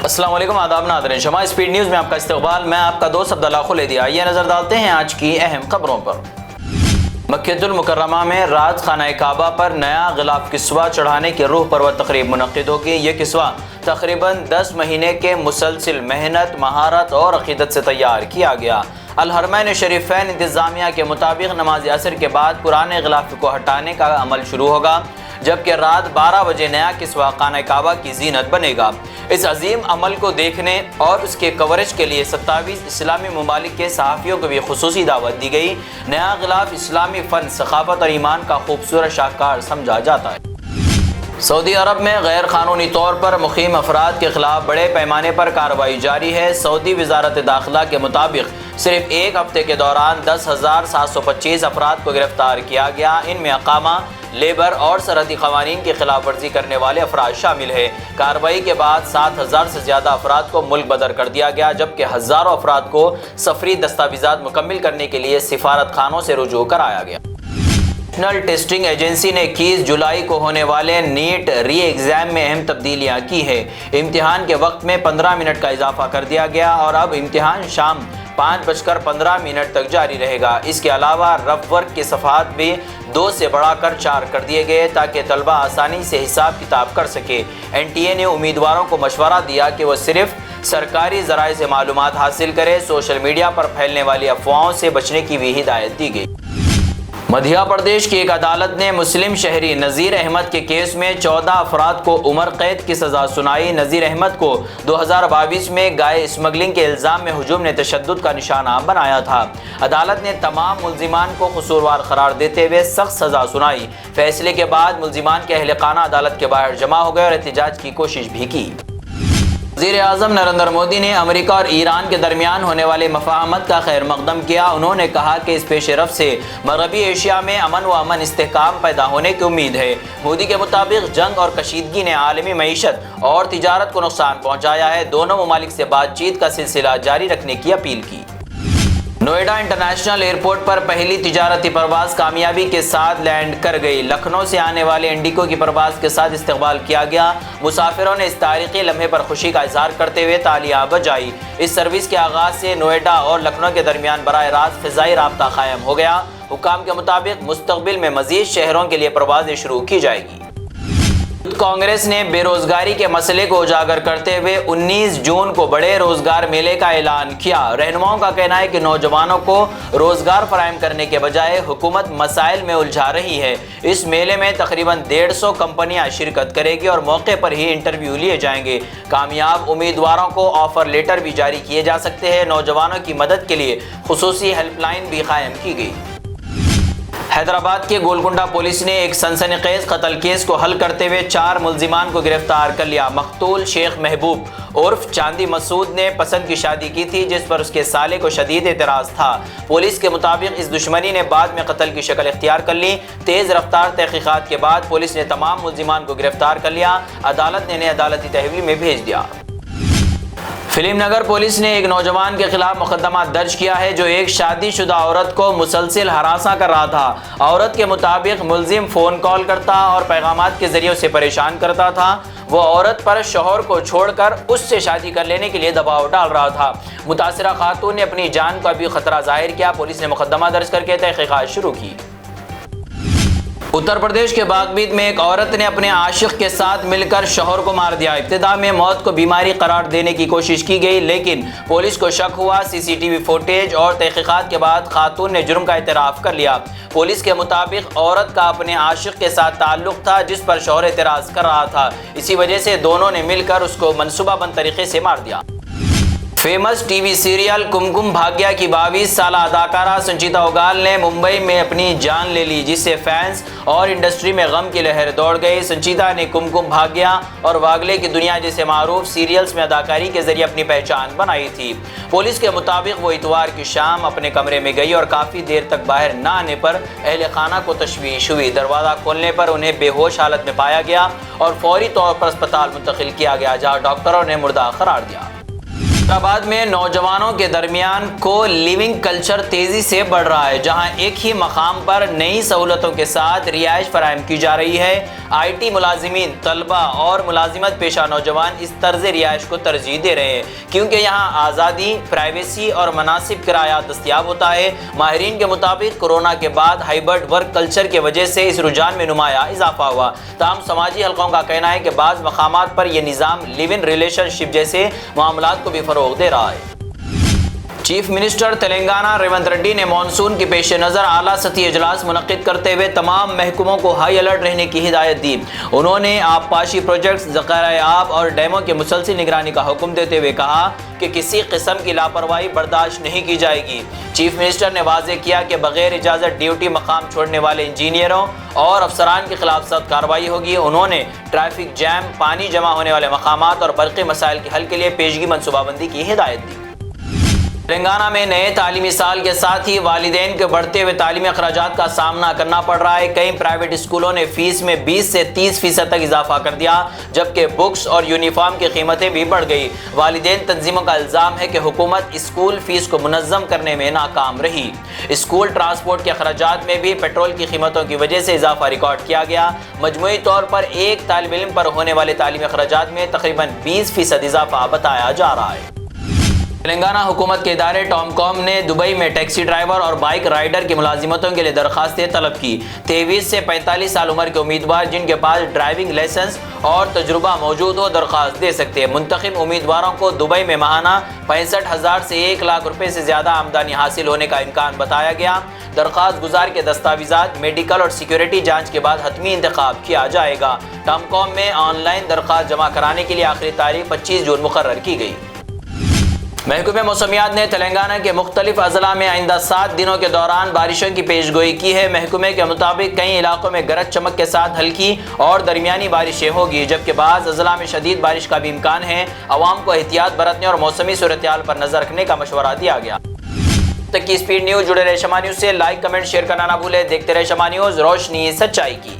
السلام علیکم، آداب ناظرین، شمع اسپیڈ نیوز میں آپ کا استقبال۔ میں آپ کا دوست عبداللہ خلیدی۔ آئیے نظر ڈالتے ہیں آج کی اہم خبروں پر۔ مکہ المکرمہ میں رات خانہ کعبہ پر نیا غلاف کسوہ چڑھانے کی روح پرور تقریب منعقد ہوگی۔ یہ کسوہ تقریباً 10 مہینے کے مسلسل محنت، مہارت اور عقیدت سے تیار کیا گیا۔ الحرمین شریفین انتظامیہ کے مطابق نماز عصر کے بعد پرانے غلاف کو ہٹانے کا عمل شروع ہوگا، جبکہ رات 12 بجے نیا کسوہ خانہ کعبہ کی زینت بنے گا۔ اس عظیم عمل کو دیکھنے اور اس کے کوریج کے لیے 27 اسلامی ممالک کے صحافیوں کو بھی خصوصی دعوت دی گئی۔ نیا غلاف اسلامی فن، ثقافت اور ایمان کا خوبصورت شاہکار سمجھا جاتا ہے۔ سعودی عرب میں غیر قانونی طور پر مقیم افراد کے خلاف بڑے پیمانے پر کارروائی جاری ہے۔ سعودی وزارت داخلہ کے مطابق صرف ایک ہفتے کے دوران 10,725 افراد کو گرفتار کیا گیا۔ ان میں اقامہ، لیبر اور سرحدی قوانین کی خلاف ورزی کرنے والے افراد شامل ہیں۔ کارروائی کے بعد 7,000 سے زیادہ افراد کو ملک بدر کر دیا گیا، جبکہ ہزاروں افراد کو سفری دستاویزات مکمل کرنے کے لیے سفارت خانوں سے رجوع کرایا گیا۔ نیشنل ٹیسٹنگ ایجنسی نے 21 جولائی کو ہونے والے نیٹ ری ایگزام میں اہم تبدیلیاں کی ہیں۔ امتحان کے وقت میں 15 منٹ کا اضافہ کر دیا گیا اور اب امتحان شام 5:15 تک جاری رہے گا۔ اس کے علاوہ رف ورک کے صفحات بھی 2 سے بڑھا کر 4 کر دیے گئے تاکہ طلبہ آسانی سے حساب کتاب کر سکے۔ NTA نے امیدواروں کو مشورہ دیا کہ وہ صرف سرکاری ذرائع سے معلومات حاصل کریں۔ سوشل میڈیا پر پھیلنے والی افواہوں سے بچنے کی بھی ہدایت دی گئی۔ مدھیہ پردیش کی ایک عدالت نے مسلم شہری نذیر احمد کے کیس میں 14 افراد کو عمر قید کی سزا سنائی۔ نذیر احمد کو 2022 میں گائے اسمگلنگ کے الزام میں ہجوم نے تشدد کا نشانہ بنایا تھا۔ عدالت نے تمام ملزمان کو قصوروار قرار دیتے ہوئے سخت سزا سنائی۔ فیصلے کے بعد ملزمان کے اہل خانہ عدالت کے باہر جمع ہو گئے اور احتجاج کی کوشش بھی کی۔ وزیر اعظم نریندر مودی نے امریکہ اور ایران کے درمیان ہونے والے مفاہمت کا خیر مقدم کیا۔ انہوں نے کہا کہ اس پیش رفت سے مغربی ایشیا میں امن و استحکام پیدا ہونے کی امید ہے۔ مودی کے مطابق جنگ اور کشیدگی نے عالمی معیشت اور تجارت کو نقصان پہنچایا ہے۔ دونوں ممالک سے بات چیت کا سلسلہ جاری رکھنے کی اپیل کی۔ نوئیڈا انٹرنیشنل ایئرپورٹ پر پہلی تجارتی پرواز کامیابی کے ساتھ لینڈ کر گئی۔ لکھنؤ سے آنے والے انڈیگو کی پرواز کے ساتھ استقبال کیا گیا۔ مسافروں نے اس تاریخی لمحے پر خوشی کا اظہار کرتے ہوئے تالیاں بجائی۔ اس سروس کے آغاز سے نوئیڈا اور لکھنؤ کے درمیان براہ راست فضائی رابطہ قائم ہو گیا۔ حکام کے مطابق مستقبل میں مزید شہروں کے لیے پروازیں شروع کی جائے گی۔ کانگریس نے بے روزگاری کے مسئلے کو اجاگر کرتے ہوئے 19 جون کو بڑے روزگار میلے کا اعلان کیا۔ رہنماؤں کا کہنا ہے کہ نوجوانوں کو روزگار فراہم کرنے کے بجائے حکومت مسائل میں الجھا رہی ہے۔ اس میلے میں تقریباً 150 کمپنیاں شرکت کرے گی اور موقع پر ہی انٹرویو لیے جائیں گے۔ کامیاب امیدواروں کو آفر لیٹر بھی جاری کیے جا سکتے ہیں۔ نوجوانوں کی مدد کے لیے خصوصی ہیلپ لائن بھی قائم کی گئی۔ حیدرآباد کے گولکنڈہ پولیس نے ایک سنسنی خیز قتل کیس کو حل کرتے ہوئے 4 ملزمان کو گرفتار کر لیا۔ مقتول شیخ محبوب عرف چاندی مسعود نے پسند کی شادی کی تھی، جس پر اس کے سالے کو شدید اعتراض تھا۔ پولیس کے مطابق اس دشمنی نے بعد میں قتل کی شکل اختیار کر لی۔ تیز رفتار تحقیقات کے بعد پولیس نے تمام ملزمان کو گرفتار کر لیا۔ عدالت نے انہیں عدالتی تحویل میں بھیج دیا۔ فلم نگر پولیس نے ایک نوجوان کے خلاف مقدمہ درج کیا ہے جو ایک شادی شدہ عورت کو مسلسل ہراساں کر رہا تھا۔ عورت کے مطابق ملزم فون کال کرتا اور پیغامات کے ذریعے اسے پریشان کرتا تھا۔ وہ عورت پر شوہر کو چھوڑ کر اس سے شادی کر لینے کے لیے دباؤ ڈال رہا تھا۔ متاثرہ خاتون نے اپنی جان کا بھی خطرہ ظاہر کیا۔ پولیس نے مقدمہ درج کر کے تحقیقات شروع کی۔ اتر پردیش کے باغبید میں ایک عورت نے اپنے عاشق کے ساتھ مل کر شوہر کو مار دیا۔ ابتدا میں موت کو بیماری قرار دینے کی کوشش کی گئی، لیکن پولیس کو شک ہوا۔ CCTV فوٹیج اور تحقیقات کے بعد خاتون نے جرم کا اعتراف کر لیا۔ پولیس کے مطابق عورت کا اپنے عاشق کے ساتھ تعلق تھا، جس پر شوہر اعتراض کر رہا تھا۔ اسی وجہ سے دونوں نے مل کر اس کو منصوبہ بند طریقے سے مار دیا۔ فیمس ٹی وی سیریل کم کم بھاگیہ کی 22 سالہ اداکارہ سنچیتا اوگال نے ممبئی میں اپنی جان لے لی، جس سے فینس اور انڈسٹری میں غم کی لہر دوڑ گئی۔ سنچیتا نے کم کم بھاگیہ اور واگلے کی دنیا جیسے معروف سیریلز میں اداکاری کے ذریعے اپنی پہچان بنائی تھی۔ پولیس کے مطابق وہ اتوار کی شام اپنے کمرے میں گئی اور کافی دیر تک باہر نہ آنے پر اہل خانہ کو تشویش ہوئی۔ دروازہ کھولنے پر انہیں بے ہوش حالت میں پایا گیا اور فوری طور پر اسپتال منتقل کیا گیا، جہاں ڈاکٹروں نے مردہ قرار دیا۔ حیدرآباد میں نوجوانوں کے درمیان کو لیونگ کلچر تیزی سے بڑھ رہا ہے، جہاں ایک ہی مقام پر نئی سہولتوں کے ساتھ رہائش فراہم کی جا رہی ہے۔ آئی ٹی ملازمین، طلبہ اور ملازمت پیشہ نوجوان اس طرز رہائش کو ترجیح دے رہے ہیں کیونکہ یہاں آزادی، پرائیویسی اور مناسب کرایہ دستیاب ہوتا ہے۔ ماہرین کے مطابق کورونا کے بعد ہائبرڈ ورک کلچر کی وجہ سے اس رجحان میں نمایاں اضافہ ہوا۔ تاہم سماجی حلقوں کا کہنا ہے کہ بعض مقامات پر یہ نظام لیو ان ریلیشن شپ جیسے معاملات کو بھی فروغ دے رہا ہے۔ چیف منسٹر تلنگانہ ریونت ریڈی نے مانسون کے پیش نظر اعلیٰ سطحی اجلاس منعقد کرتے ہوئے تمام محکموں کو ہائی الرٹ رہنے کی ہدایت دی۔ انہوں نے آبپاشی پروجیکٹس، ذخائرہ آب اور ڈیموں کی مسلسل نگرانی کا حکم دیتے ہوئے کہا کہ کسی قسم کی لاپرواہی برداشت نہیں کی جائے گی۔ چیف منسٹر نے واضح کیا کہ بغیر اجازت ڈیوٹی مقام چھوڑنے والے انجینئروں اور افسران کے خلاف سخت کارروائی ہوگی۔ انہوں نے ٹریفک جام، پانی جمع ہونے والے مقامات اور برقی مسائل کے حل کے لیے پیشگی منصوبہ بندی کی ہدایت دی۔ تلنگانہ میں نئے تعلیمی سال کے ساتھ ہی والدین کے بڑھتے ہوئے تعلیمی اخراجات کا سامنا کرنا پڑ رہا ہے۔ کئی پرائیویٹ اسکولوں نے فیس میں 20 سے 30% تک اضافہ کر دیا، جبکہ بکس اور یونیفارم کی قیمتیں بھی بڑھ گئی۔ والدین تنظیموں کا الزام ہے کہ حکومت اسکول فیس کو منظم کرنے میں ناکام رہی۔ اسکول ٹرانسپورٹ کے اخراجات میں بھی پیٹرول کی قیمتوں کی وجہ سے اضافہ ریکارڈ کیا گیا۔ مجموعی طور پر ایک طالب علم پر ہونے والے تعلیمی اخراجات میں تقریباً 20% اضافہ بتایا جا رہا ہے۔ تلنگانہ حکومت کے ادارے ٹام کام نے دبئی میں ٹیکسی ڈرائیور اور بائک رائڈر کی ملازمتوں کے لیے درخواستیں طلب کی۔ 23 سے 45 سال عمر کے امیدوار جن کے پاس ڈرائیونگ لائسنس اور تجربہ موجود ہو درخواست دے سکتے ہیں۔ منتخب امیدواروں کو دبئی میں ماہانہ 65,000 سے 1 لاکھ روپے سے زیادہ آمدنی حاصل ہونے کا امکان بتایا گیا۔ درخواست گزار کے دستاویزات، میڈیکل اور سیکیورٹی جانچ کے بعد حتمی انتخاب کیا جائے گا۔ ٹام کام میں آن لائن درخواست جمع کرانے کے لیے آخری تاریخ 25 جون مقرر کی گئی۔ محکمہ موسمیات نے تلنگانہ کے مختلف اضلاع میں آئندہ 7 دنوں کے دوران بارشوں کی پیش گوئی کی ہے۔ محکمہ کے مطابق کئی علاقوں میں گرج چمک کے ساتھ ہلکی اور درمیانی بارشیں ہوگی، جبکہ بعض اضلاع میں شدید بارش کا بھی امکان ہے۔ عوام کو احتیاط برتنے اور موسمی صورتحال پر نظر رکھنے کا مشورہ دیا گیا۔ تک کی اسپیڈ نیوز، جڑے رہے شمع نیوز سے، لائک، کمنٹ، شیئر کرنا نہ بھولیں۔ دیکھتے رہے شمع نیوز، روشنی سچائی کی۔